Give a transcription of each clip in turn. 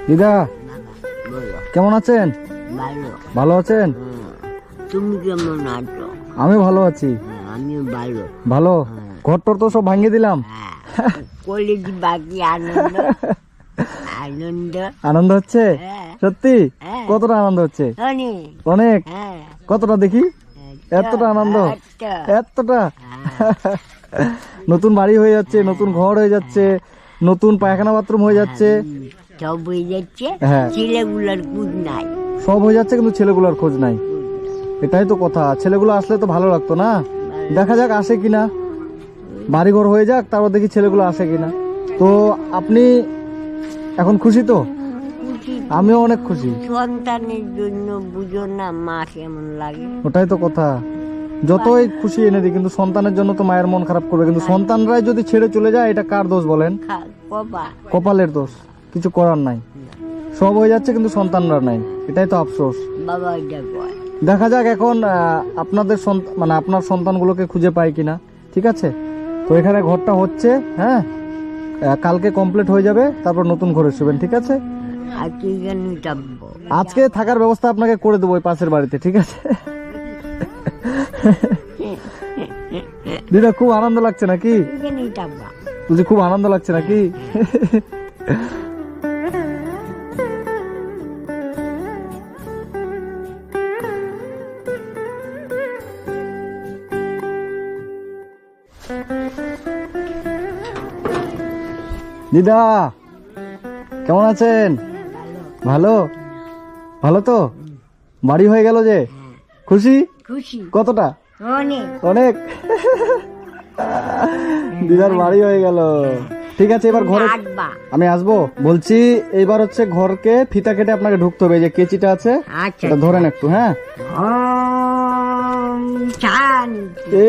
দিদা বলো। কেমন আছেন? ভালো। ভালো আছেন? তুমি কেমন আছো? আমি ভালো আছি। আমিও ভালো। ভালো। ঘরটর তো সব ভাঙিয়ে দিলাম। কলেজ বাকি আনন্দ আনন্দ আনন্দ হচ্ছে? হ্যাঁ। সত্যি? হ্যাঁ। কতটা আনন্দ হচ্ছে? অনেক। অনেক। হ্যাঁ। কতটা দেখি? এতটা আনন্দ? আচ্ছা। এতটা? নতুন বাড়ি হয়ে যাচ্ছে, নতুন ঘর হয়ে যাচ্ছে, নতুন পায়খানা বাথরুম হয়ে যাচ্ছে। সব হয়ে যাচ্ছে। হ্যাঁ। ছেলেগুলোর কুদ নাই। সব হয়ে যাচ্ছে কিন্তু ছেলেগুলোর খোঁজ নাই। এটাই তো কথা, ছেলেগুলো আসলে তো ভালো লাগতো না। দেখা যাক আসে কিনা, বাড়িঘর হয়ে যাক, তারপর দেখি ছেলেগুলো আসে কিনা। তো আপনি এখন খুশি তো? খুশি। আমিও অনেক খুশি। সন্তানের জন্য বুঝো না মা কেমন লাগে। ওটাই তো কথা, যতই খুশি এনে দিই কিন্তু সন্তানের জন্য তো মায়ের মন খারাপ করবে। কিন্তু সন্তানরাই যদি ছেড়ে চলে যায়, এটা কার দোষ বলেন? বাবা কপালের দোষ, কিছু করার নাই। সব হয়ে যাচ্ছে কিন্তু সন্তানরা নাই, এটাই তো আফসোস। বাবা এটা কয়। দেখা যাক এখন আপনাদের মানে আপনার সন্তানগুলোকে খুঁজে পাই কিনা। ঠিক আছে, তো এখানে ঘরটা হচ্ছে, হ্যাঁ, কালকে কমপ্লিট হয়ে যাবে, তারপর নতুন ঘরে শুবেন। ঠিক আছে, আজকে এখানে থাকবো। আজকে থাকার ব্যবস্থা আপনাকে করে দেবো ওই পাশের বাড়িতে। ঠিক আছে দিদা খুব আনন্দ লাগছে নাকি? এখানেই থাকবা। তুই খুব আনন্দ লাগছে নাকি? দিদা কেমন আছেন? ভালো। ভালো তো? বাড়ি হয়ে গেল যে, খুশি? খুশি। কতটা? অনেক। অনেক। দিদার বাড়ি হয়ে গেল। ঠিক আছে, এবার ঘরে আসবা। আমি আসবো বলছি। এইবার হচ্ছে ঘরকে ফিতা কেটে আপনাকে ঢুকতে হবে। এই যে কেচিটা আছে, আচ্ছা। এটা ধরেন একটু। হ্যাঁ, ওম শান্তি। এ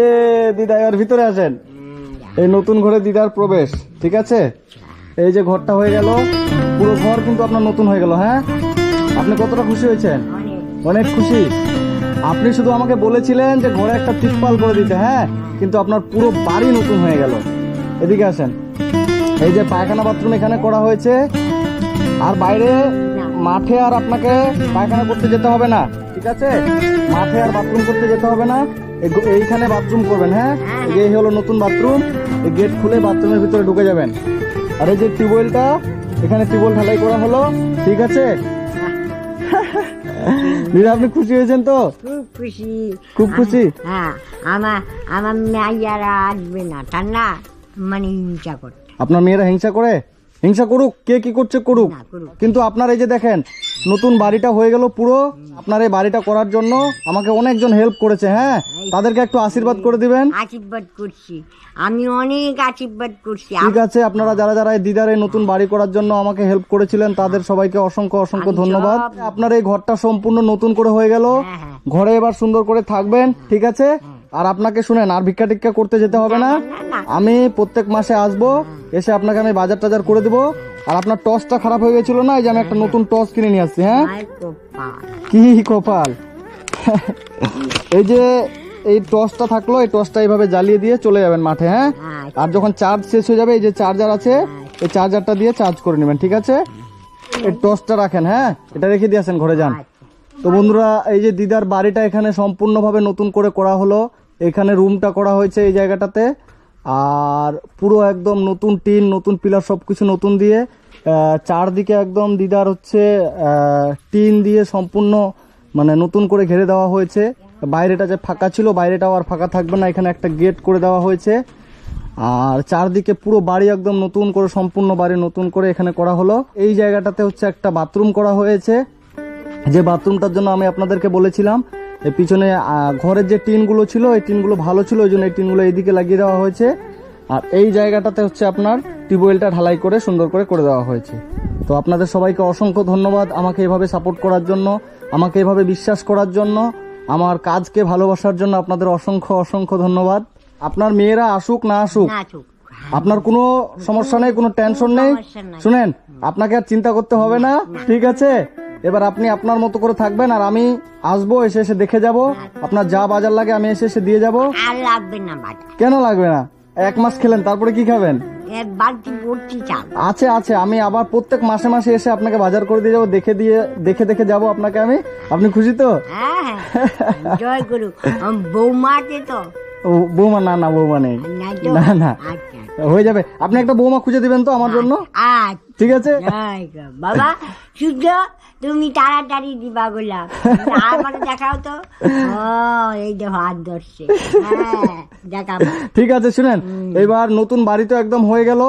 দিদা এবার ভিতরে আসেন। এই নতুন ঘরে দিদার প্রবেশ। ঠিক আছে, এই যে ঘরটা হয়ে গেল, পুরো ঘর কিন্তু আপনার নতুন হয়ে গেল। হ্যাঁ, আপনি কতটা খুশি হয়েছেন? অনেক। অনেক খুশি। আপনি শুধু আমাকে বলেছিলেন যে ঘরে একটা তিরপাল করে দিতে, হ্যাঁ, কিন্তু আপনার পুরো বাড়ি নতুন হয়ে গেল। এদিকে আসেন। এই যে পায়খানা বাথরুম এখানে করা হয়েছে, আর বাইরে মাঠে আর আপনাকে পায়খানা করতে যেতে হবে না। ঠিক আছে, মাঠে আর বাথরুম করতে যেতে হবে না, এইখানে বাথরুম করবেন। হ্যাঁ, এই হলো নতুন বাথরুম। এই গেট খুলে বাথরুমের ভিতরে ঢুকে যাবেন। আর এই যে টিউবওয়েলটা, এখানে টিউবওয়েল ঢালাই করা হলো। ঠিক আছে দিদা, আপনি খুশি হয়েছেন তো? খুব খুশি। খুব খুশি? হ্যাঁ, আমার আমার মেয়েরা আসবে না, ঠান্ডা মানে হিংসা করতে। আপনার মেয়েরা হিংসা করে? হিংসা করুক, কে কি করছে করুক, না, করুক। কিন্তু আপনার এই যে দেখেন নতুন বাড়িটা হয়ে গেল পুরো। আপনার এই বাড়িটা করার জন্য আমাকে অনেকজন হেল্প করেছে। হ্যাঁ, তাদেরকে একটু আশীর্বাদ করে দিবেন। আশীর্বাদ করছি, আমি অনেক আশীর্বাদ করছি। ঠিক আছে, আপনারা যারা যারা এই দিদার এই নতুন বাড়ি করার জন্য আমাকে হেল্প করেছিলেন, তাদের সবাইকে অসংখ্য অসংখ্য আমি ধন্যবাদ। সব- আপনার এই ঘরটা সম্পূর্ণ নতুন করে হয়ে গেল। হ্যাঁ, হ্যাঁ। ঘরে এবার সুন্দর করে থাকবেন। ঠিক আছে, আর আপনাকে শুনেন, আর ভিক্ষা টিক্ষা করতে যেতে হবে না। না। আমি প্রত্যেক মাসে আসবো, এসে আপনাকে আমি বাজার টাজার করে দেবো। আর আপনার টসটা খারাপ হয়ে গেছিল না, এই যে আমি একটা নতুন টস কিনে নিয়ে আসছি। হ্যাঁ, মায়ের কপাল। কি কপাল। এই যে এই টসটা থাকলো, এই টসটা এইভাবে জ্বালিয়ে দিয়ে চলে যাবেন মাঠে। হ্যাঁ, আচ্ছা। আর যখন চার্জ শেষ হয়ে যাবে, এই যে চার্জার আছে, এই চার্জারটা দিয়ে চার্জ করে নেবেন। ঠিক আছে, এই টসটা রাখেন। হ্যাঁ, এটা রেখে দিয়ে আসেন, ঘরে যান। তো বন্ধুরা, এই যে দিদার বাড়িটা এখানে সম্পূর্ণভাবে নতুন করে করা হলো। এখানে রুমটা করা হয়েছে এই জায়গাটাতে, আর পুরো একদম নতুন টিন, নতুন পিলার, সবকিছু নতুন দিয়ে চারদিকে একদম দিদার হচ্ছে টিন দিয়ে সম্পূর্ণ মানে নতুন করে ঘিরে দেওয়া হয়েছে। বাইরেটা যে ফাঁকা ছিল, বাইরেটাও আর ফাঁকা থাকবে না, এখানে একটা গেট করে দেওয়া হয়েছে। আর চারদিকে পুরো বাড়ি একদম নতুন করে, সম্পূর্ণ বাড়ি নতুন করে এখানে করা হলো। এই জায়গাটাতে হচ্ছে একটা বাথরুম করা হয়েছে, যে বাথরুমটার জন্য আমি আপনাদেরকে বলেছিলাম। এই পিছনে ঘরের যে টিনগুলো ছিল, এই টিনগুলো ভালো ছিল, ওই জন্য এই টিনগুলো এইদিকে লাগিয়ে দেওয়া হয়েছে। আর এই জায়গাটাতে হচ্ছে আপনার টিউবওয়েলটা ঢালাই করে সুন্দর করে করে দেওয়া হয়েছে। তো আপনাদের সবাইকে অসংখ্য ধন্যবাদ আমাকে এভাবে সাপোর্ট করার জন্য, আমাকে এভাবে বিশ্বাস করার জন্য, আমার কাজকে ভালোবাসার জন্য আপনাদের অসংখ্য অসংখ্য ধন্যবাদ। আপনার মেয়েরা আসুক না আসুক, না চুপ। আপনার কোনো সমস্যা নেই, কোনো টেনশন নেই। সমস্যা নাই। শুনেন, আপনাকে আর চিন্তা করতে হবে না। ঠিক আছে, এবার আপনি আপনার মতো করে থাকবেন, আর আমি আসবো, এসে এসে দেখে যাব। আপনার যা বাজার লাগে আমি এসে এসে দিয়ে যাব। আর লাগবে না বাজার। কেন লাগবে না? 1 মাস খেলেন, তারপরে কি খাবেন? বালতি ভর্তি চাল। আছে আছে, আমি আবার প্রত্যেক মাসে মাসে এসে আপনাকে বাজার করে দিয়ে যাবো, দেখে দেখে যাবো আপনাকে আমি। আপনি খুশি তো? হ্যাঁ হ্যাঁ, জয় গুরু। বৌমা আছে তো? ও, বৌমা? না না, বৌমা নেই। নাই তো? না না, আচ্ছা হয়ে যাবে। আপনি একটা বৌমা খুঁজে দিবেন তো আমার জন্য? আচ্ছা, ঠিক আছে। জয় গুরু। বাবা সূর্য, তুমি তাড়াতাড়ি দিবা গোলাপ, আমার দেখাও তো। ও, এই দেখো হাত ধরছে। হ্যাঁ, দেখাবো। ঠিক আছে, শুনেন, এবার নতুন বাড়ি তো একদম হয়ে গেল।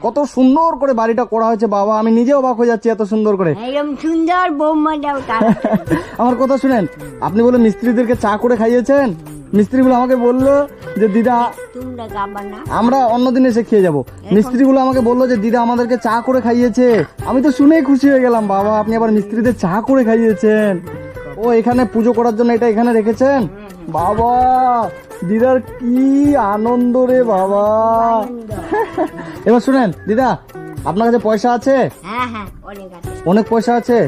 কত সুন্দর করে বাড়িটা করা হয়েছে বাবা, আমি নিজে অবাক হয়ে যাচ্ছি এত সুন্দর করে। এরকম সুন্দর বৌমা দাও তাড়াতাড়ি। আমার কথা শুনেন, আপনি বলে মিস্ত্রিদেরকে চা করে খাইয়েছেন। মিস্ত্রিগুলো আমাকে বললো যে দিদা, তোমরা খাবা না? আমরা অন্যদিন এসে খেয়ে যাবো। মিস্ত্রিগুলো আমাকে বললো যে দিদা আমাদেরকে চা করে খাইয়েছে। আমি তো শুনেই খুশি হয়ে গেলাম, বাবা আপনি আবার মিস্ত্রিদের চা করে খাইয়েছেন। ও, এখানে পুজো করার জন্য এটা এখানে রেখেছেন? বাবা, দিদার কি আনন্দ রে বাবা। এবার শুনেন দিদা, আপনার কাছে পয়সা আছে? হ্যাঁ হ্যাঁ, অনেক আছে। অনেক পয়সা আছে?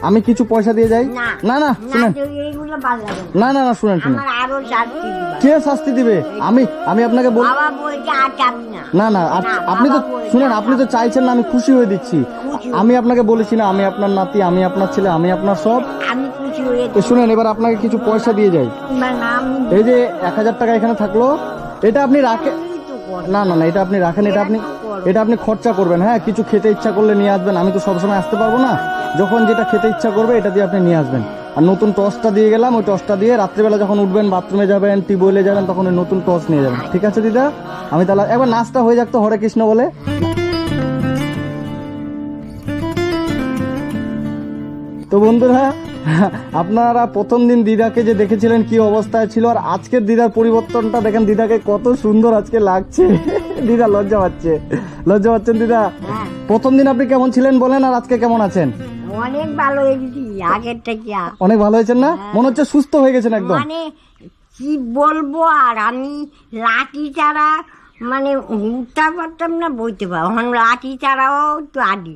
আমি কিছু পয়সা দিয়ে যাই? না না না, শুনেন, তো এইগুলো ভালো লাগে না। না না না, শুনেন শুনেন, আমার আরো শাস্তি দিবা। কে শাস্তি দিবে? আমি আপনাকে বল, বাবা বলছে আর চাবি না। না না, আপনি তো শুনেন, আপনি তো চাইছেন না, আমি খুশি হয়ে দিচ্ছি। আমি আপনাকে বলেছি না, আমি আপনার নাতি, আমি আপনার ছেলে, আমি আপনার সব। আমি খুশি হয়ে তো শুনেন, এবার আপনাকে কিছু পয়সা দিয়ে যাই। তোমার নাম এই যে 1000 টাকা এখানে থাকলো, এটা আপনি রাখেন। তো কর। না না না, এটা আপনি রাখেন, এটা আপনি খরচা করবেন। হ্যাঁ, কিছু খেতে ইচ্ছা করলে নিয়ে আসবেন, আমি তো সবসময় আসতে পারবো না। যখন যেটা খেতে ইচ্ছা করবে এটা দিয়ে আপনি নিয়ে আসবেন। আর নতুন টসটা দিয়ে গেলাম, ওই টসটা দিয়ে রাত্রিবেলা যখন উঠবেন, বাথরুমে যাবেন, টিউবওয়েলে যাবেন, তখন ওই নতুন টস নিয়ে যাবেন। ঠিক আছে দিদা? আমি তাহলে একবার নাচটা হয়ে যাক তো, হরে কৃষ্ণ বলে। তো বন্ধুরা, আপনারা প্রথম দিন দিদাকে যে দেখেছিলেন কি অবস্থায় ছিল, আর আজকের দিদার পরিবর্তনটা দেখেন, দিদাকে কত সুন্দর আজকে লাগছে। দিদা লজ্জা পাচ্ছেন দিদা? হ্যাঁ, প্রথম দিন আপনি কেমন ছিলেন বলেন, আর আজকে কেমন আছেন? অনেক ভালো হয়েছি আগের থেকে। অনেক ভালো হয়েছেন না? মনে হচ্ছে সুস্থ হয়ে গেছেন একদম। মানে কি বলবো, আর আমি লাঠি ছাড়া মানে উঠতে পারতাম না, বইতে পারতাম। এখন লাঠি ছাড়াও তো আদি।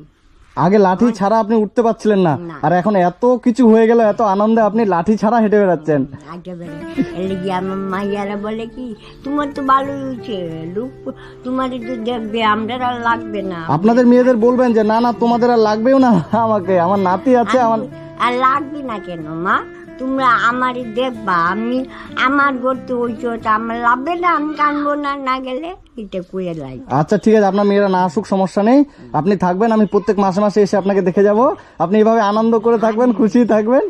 আগে লাঠি ছাড়া আপনি উঠতে পারছিলেন না, না। আর এখন এত কিছু হয়ে গেল, এত আনন্দে আপনি লাঠি ছাড়া হেঁটে বেড়াচ্ছেন। একেবারে এলে গিয়ে আমার মাইয়ারা বলে কি, তোমার তো ভালোই হয়েছে, লোক তোমার তো দেখবে, আমরা আর লাগবে না। আপনাদের মেয়েদের বলবেন যে না না, তোমাদের আর লাগবেও না আমাকে, আমার নাতি আছে। আমার আর লাগবে না কেন মা, তোমরা আমারই দেখবা, আমি আমার করতে হইছো, আমার লাগবে না, আমি কানবো না, না গেলে এটা কুয়ে লাই। আচ্ছা ঠিক আছে, আপনার মেয়েরা না আসুক, সমস্যা নেই, আপনি থাকবেন। আমি প্রত্যেক মাসে মাসে এসে আপনাকে দেখে যাব। আপনি এভাবে আনন্দ করে থাকবেন, খুশি থাকবেন।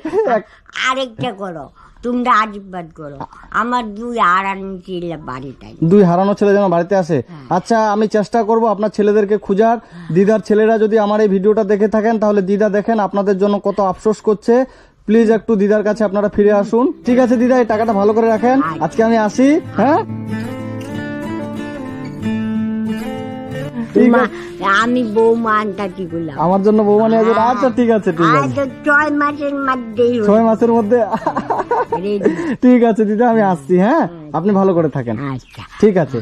আরেকটা করো, তোমরা আশীর্বাদ করো আমার 2 আড়ানি ছেলে বাড়িটাই। 2 হারানো ছেলে যেন বাড়িতে আসে। আচ্ছা, আমি চেষ্টা করব আপনার ছেলেদেরকে খুঁজার। দিদার ছেলেরা যদি আমার এই ভিডিওটা দেখে থাকেন, তাহলে দিদা দেখেন আপনাদের জন্য কত আফসোস করছে। প্লিজ একটু দিদার কাছে আপনারা ফিরে আসুন। ঠিক আছে দিদা, এই টাকাটা ভালো করে রাখেন। আজকে আমি আসি। হ্যাঁ, ঠিক আছে। আমি বৌমা আনতাছি গুলাম আমার জন্য বৌমা নিয়ে আসবেন? আচ্ছা ঠিক আছে, ঠিক আছে। 6 মাসের মধ্যেই 6 মাসের মধ্যে? রেডি। ঠিক আছে দিদা, আমি আসছি। হ্যাঁ, আপনি ভালো করে থাকেন। আচ্ছা, ঠিক আছে,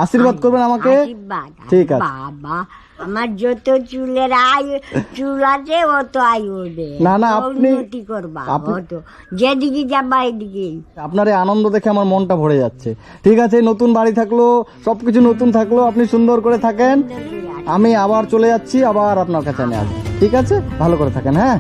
আশীর্বাদ করবেন আমাকে। আশীর্বাদ। ঠিক আছে। বাবা, আমার যত চুলের চুল আছে অত আয়ু হবে। না, না, আপনি- উন্নতি করবা, অত যেদিকে যাবা এদিকে। আপনার এই আনন্দ দেখে আমার মনটা ভরে যাচ্ছে। ঠিক আছে, নতুন বাড়ি থাকলো, সবকিছু নতুন থাকলো, আপনি সুন্দর করে থাকেন। আমি আবার চলে যাচ্ছি, আবার আপনার কাছে আমি আসবো। ঠিক আছে, ভালো করে থাকেন। হ্যাঁ।